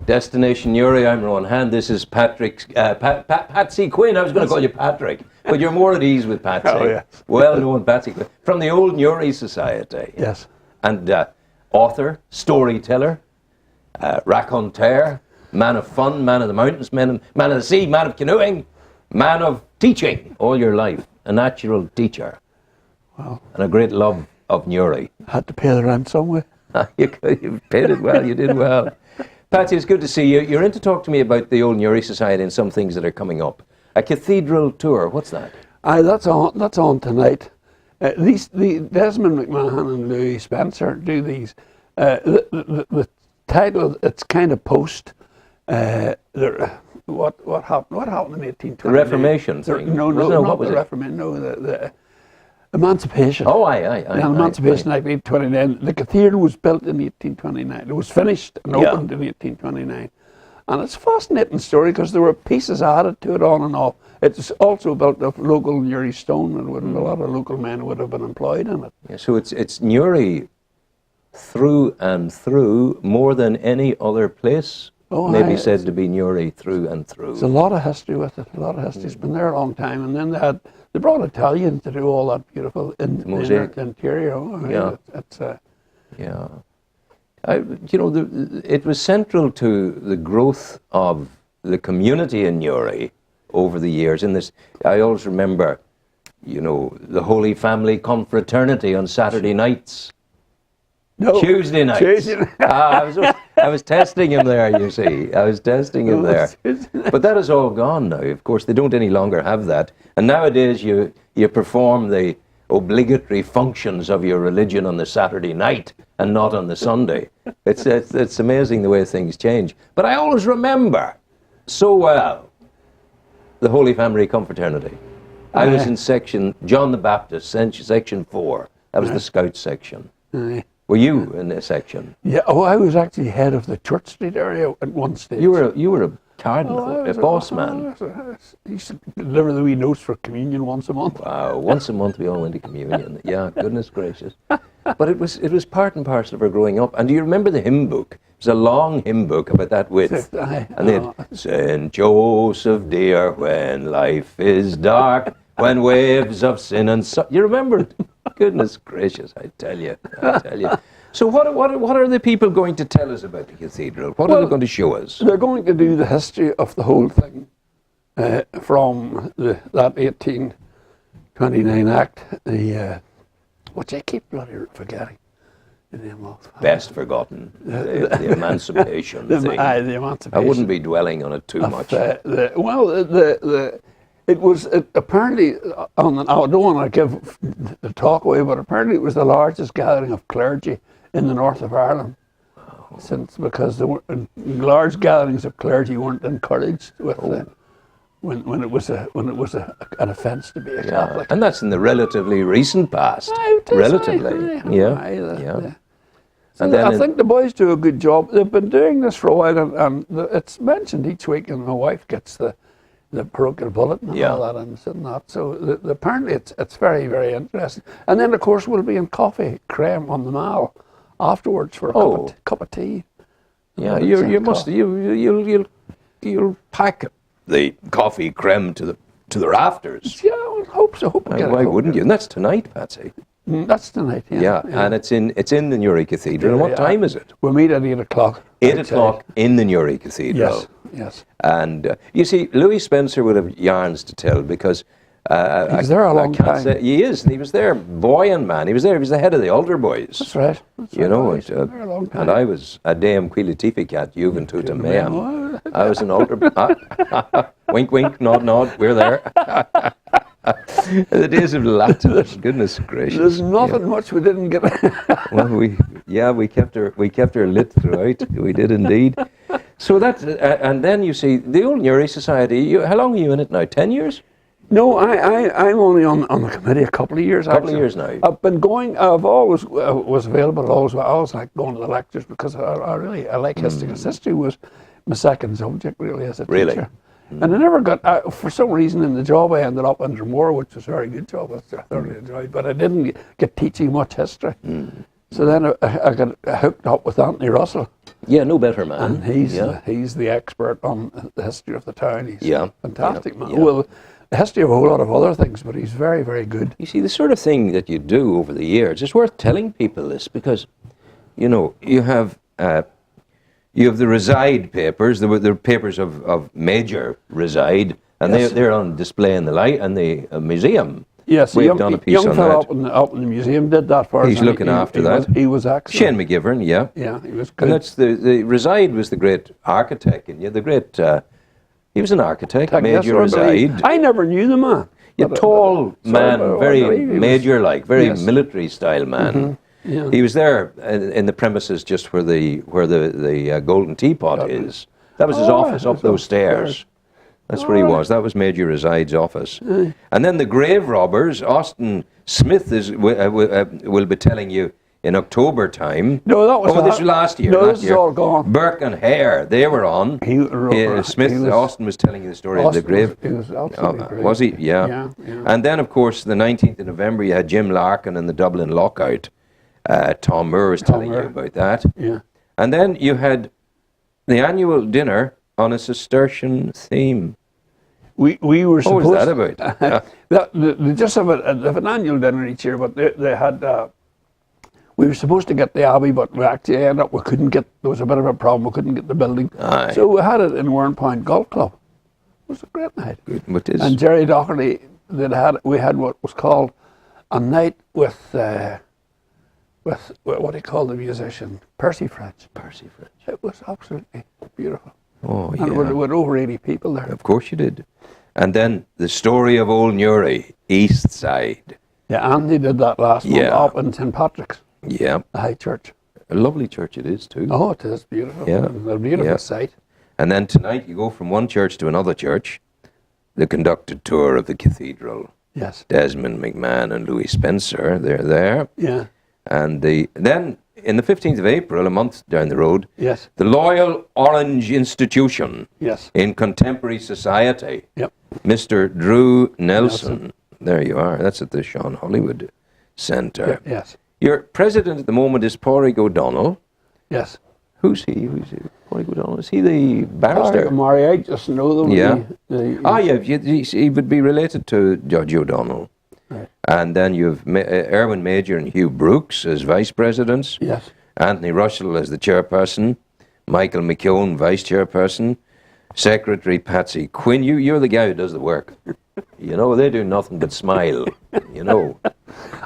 Destination Newry, I'm Rowan Hand. This is Patsy Quinn. I was going to call you Patrick, but you're more at ease with Patsy. Oh, yes. Well-known Patsy Quinn. From the old Newry Society. Yes. And author, storyteller, raconteur, man of fun, man of the mountains, man of the sea, man of canoeing, man of teaching all your life. A natural teacher. Wow. And a great love of Newry. Had to pay the rent somewhere. You paid it well, you did well. Patsy, it's good to see you. You're in to talk to me about the old Newry Society and some things that are coming up. A cathedral tour, what's that? That's on tonight. The Desmond McMahon and Louis Spencer do these. The title, it's kind of post. What happened in 1829? The Reformation thing? No, not the Reformation. No, the Emancipation. Oh, aye. The Emancipation Act, 1829. The cathedral was built in 1829. It was finished and opened in 1829. And it's a fascinating story because there were pieces added to it on and off. It's also built of local Newry stone, and would have a lot of local men would have been employed in it. Yeah, so it's Newry through and through more than any other place. Maybe said to be Newry through and through. There's a lot of history with it. A lot of history. It's been there a long time, and then they brought Italians to do all that beautiful interior. It was central to the growth of the community in Newry over the years. In this, I always remember, the Holy Family Confraternity on Saturday nights. No, Tuesday nights. I was testing him there, you see. I was testing him there. But that is all gone now. Of course, they don't any longer have that. And nowadays, you perform the obligatory functions of your religion on the Saturday night and not on the Sunday. It's amazing the way things change. But I always remember so well the Holy Family Confraternity. I was in section, John the Baptist, section 4. That was the Scout section. Were you in this section? Yeah. Oh, I was actually head of the Church Street area at one stage. You were a cardinal, a boss man. I used to deliver the wee notes for communion once a month. Wow, once a month we all went to communion. Yeah, goodness gracious. But it was part and parcel of our growing up. And do you remember the hymn book? It was a long hymn book about that width. And then Saint Joseph dear, when life is dark, when waves of sin and you remember it? Goodness gracious, I tell you. So what are the people going to tell us about the cathedral? What are they going to show us? They're going to do the history of the whole thing from that 1829 Act, which I keep bloody forgetting the name of. Best forgotten, the Emancipation thing. The Emancipation. I wouldn't be dwelling on it too much. It was apparently, I don't want to give the talk away, but apparently it was the largest gathering of clergy in the north of Ireland. Wow. Because large gatherings of clergy weren't encouraged when it was an offence to be a Catholic. And that's in the relatively recent past. Relatively, yeah. And then I think the boys do a good job. They've been doing this for a while, and it's mentioned each week, and my wife gets the parochial bulletin and all that, and that. So apparently it's very, very interesting. And then of course we'll be in coffee creme on the Mall afterwards for a cup of tea. Yeah, you'll pack the coffee creme to the rafters. Yeah, I hope so. Why wouldn't you? And that's tonight, Patsy. That's tonight. Yeah, and it's in the Newry Cathedral. And what time is it? We'll meet at 8 o'clock. 8 o'clock in the Newry Cathedral. Yes. And you see, Louis Spencer would have yarns to tell because he was there a long time. He is. He was there, boy and man. He was there. He was the head of the altar boys. That's right. There a long time. And I was a Deum Quilitificat Juventutem Meam. I was an altar. Wink, wink, nod, nod. We're there. The days of Latin. Goodness gracious. There's nothing much we didn't get. Well, we kept her lit throughout. We did indeed. So that's and then you see the old Newry Society. How long are you in it now? 10 years? No, I'm only on the committee a couple of years. A couple of years now. I've been going. I've always was available. I always like going to the lectures because I like history. Because history was my second subject really as a teacher. And I never got, for some reason in the job I ended up in Dromore, which was a very good job, which I thoroughly enjoyed, but I didn't get teaching much history. So then I got hooked up with Anthony Russell Yeah, no better man. And he's the expert on the history of the town. He's a fantastic man. Yeah. Well, the history of a whole lot of other things, but he's very, very good. You see, the sort of thing that you do over the years, it's worth telling people this because, you know, you have the Reside papers, the papers of Major Reside, and they're on display in the museum. Yes, we've done a piece on fellow that. up in the museum did that for us. He's looking after that. He was excellent. Shane McGivern, yeah. Yeah, he was good. And that's the Reside was the great architect, and the great. He was an architect, Major Reside. I never knew the man. A tall man, very Major-like, very military-style man. Mm-hmm. Yeah. He was there in the premises just where the Golden Teapot is. That was his office up those stairs. That's where he was. That was Major Reside's office. And then the grave robbers, Austin Smith will be telling you in October time. No, that was this was last year. No, this is all gone. Burke and Hare, they were on. Austin was telling you the story of the grave. He was absolutely great. Was he? Yeah. And then, of course, the 19th of November, you had Jim Larkin and the Dublin Lockout. Tom Moore was telling you about that. Yeah. And then you had the annual dinner on a Cistercian theme. We were supposed. What was that about? They just have an annual dinner each year, but they had. We were supposed to get the Abbey, but we actually ended up we couldn't get. There was a bit of a problem. We couldn't get the building, so we had it in Warrenpoint Golf Club. It was a great night. Good. And Jerry Doherty, we had what was called a night with what do you call the musician? Percy French. Percy French. It was absolutely beautiful. Oh, yeah. And we had over 80 people there. Of course you did. And then the story of Old Newry, East Side. Yeah, Andy did that last month up in St. Patrick's. Yeah. The high church. A lovely church it is too. Oh, it is beautiful. Yeah. It's a beautiful site. And then tonight you go from one church to another church, the conducted tour of the cathedral. Yes. Desmond McMahon and Louis Spencer, they're there. Yeah. And then, in the 15th of April, a month down the road, yes, the Loyal Orange Institution in Contemporary Society, Mr. Drew Nelson. There you are. That's at the Sean Hollywood Centre. Yeah, yes. Your president at the moment is Pádraig O'Donnell. Yes. Who's he? Pádraig O'Donnell. Is he the barrister? Murray, I just know them. Yeah. He would be related to Judge O'Donnell. Right. And then you've Erwin Major and Hugh Brooks as vice presidents. Yes. Anthony Russell as the chairperson. Michael McKeown, vice chairperson. Secretary Patsy Quinn. You're the guy who does the work. You know, they do nothing but smile. You know.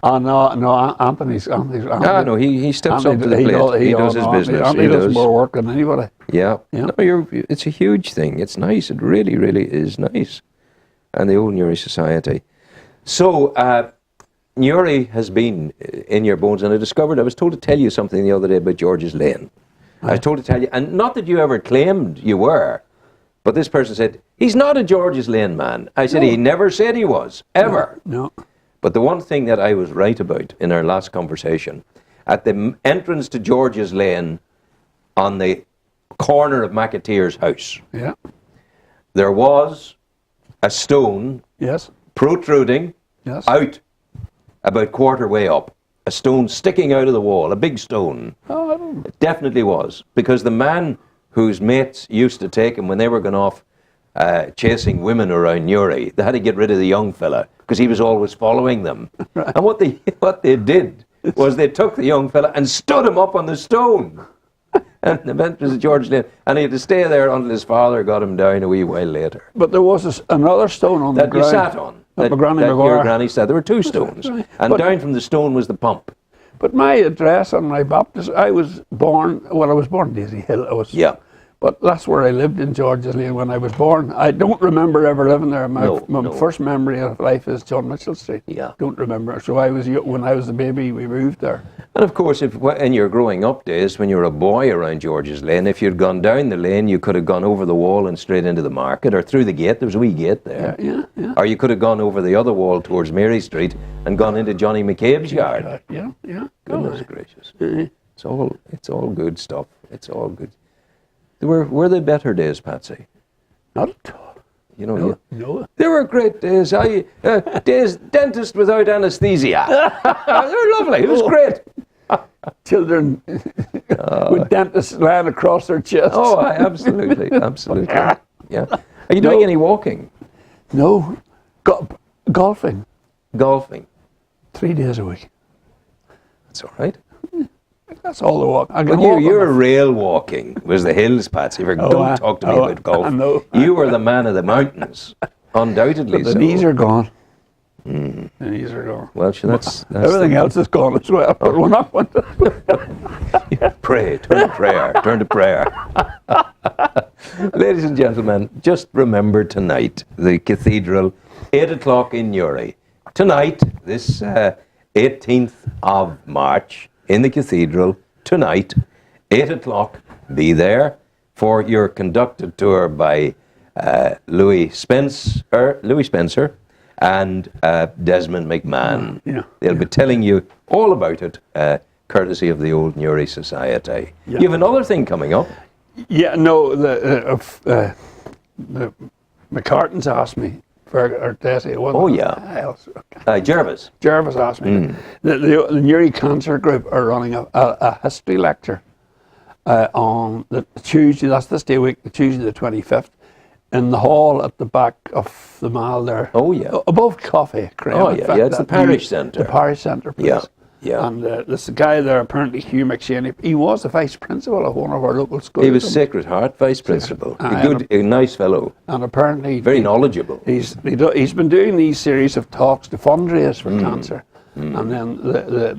Oh, no, Anthony's. No, he steps up to the plate. He does his business. Anthony does more work than anybody. Yeah. No, it's a huge thing. It's nice. It really, really is nice. And the Old Newry Society. So, Newry has been in your bones, and I was told to tell you something the other day about George's Lane. I was told to tell you, and not that you ever claimed you were, but this person said, he's not a George's Lane man. I said, he never said he was, ever. No. But the one thing that I was right about in our last conversation, at the entrance to George's Lane, on the corner of McAteer's house, there was a stone protruding out about quarter way up. A stone sticking out of the wall, a big stone. Oh, I don't... It definitely was, because the man whose mates used to take him when they were going off chasing women around Newry, they had to get rid of the young fella because he was always following them. Right. And what they did was they took the young fella and stood him up on the stone. And the man was George Lane, and he had to stay there until his father got him down a wee while later. But there was another stone on the ground. That you sat on. That your granny sat. There were two stones. Right. And down from the stone was the pump. But my address on my baptism, I was born Daisy Hill. But that's where I lived in George's Lane when I was born. I don't remember ever living there. My first memory of life is John Mitchell Street. Yeah. Don't remember. So when I was a baby, we moved there. And of course, if in your growing up days, when you were a boy around George's Lane, if you'd gone down the lane, you could have gone over the wall and straight into the market, or through the gate. There was a wee gate there. Yeah. Or you could have gone over the other wall towards Mary Street and gone into Johnny McCabe's yard. Yeah. Goodness gracious. It's all good stuff. It's all good. Were they better days, Patsy? Not at all. You know, no. They were great days. Days dentist without anaesthesia. They were lovely. It was great. children with dentists lying across their chests. Oh, absolutely, absolutely. Yeah. Are you doing any walking? No, golfing Golfing? 3 days a week. That's all right. That's all the walk. I can But walk your on the- real walking was the hills, Patsy. Don't talk to me about golf. I know. You were the man of the mountains, undoubtedly. The so. knees are gone. The knees are gone. Well, sure, that's Everything else is gone as well, but we're not going to. Pray, turn to prayer, turn to prayer. Ladies and gentlemen, just remember tonight, the cathedral, 8 o'clock in Newry. Tonight, this 18th of March, in the cathedral, tonight, 8 o'clock, be there for your conducted tour by Louis Spencer and Desmond McMahon. Yeah. They'll be telling you all about it, courtesy of the Old Newry Society. Yeah. You have another thing coming up. Yeah, no, the McCartans asked me for or Desi. Oh, yeah. Jervis. Jervis asked me. The Newry Cancer Group are running a history lecture on the Tuesday. That's this day week, the Tuesday the 25th, in the hall at the back of the mall there. Oh, yeah. Above Coffee Cream. Oh, In yeah, fact, yeah, it's the that parish new- centre. The parish centre place. Yeah, yeah. And this guy there, apparently Hugh McShane, he was the vice principal of one of our local schools. He was Sacred Heart Vice Principal. Aye, A nice fellow. and apparently Very knowledgeable. He's been doing these series of talks to fundraise for cancer, and then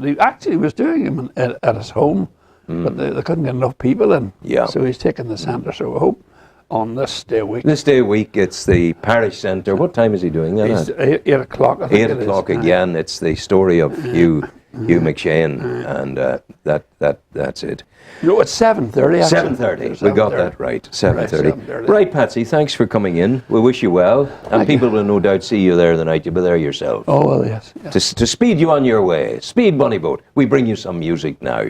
they actually was doing them at his home, but they couldn't get enough people in. Yeah. So he's taken the centre. So I hope on this day week. This day week, it's the parish centre. What time is he doing that It's at? 8 o'clock. I think 8 it is. o'clock Aye. again. It's the story of Hugh McShane, and that's it. No, it's 7:30. 7:30. We got that right. 7:30. 7:30. Right, Patsy. Thanks for coming in. We wish you well, and people will no doubt see you there the night. You'll be there yourself. Oh well, yes. To speed you on your way. Speed Bunny Boat. We bring you some music now.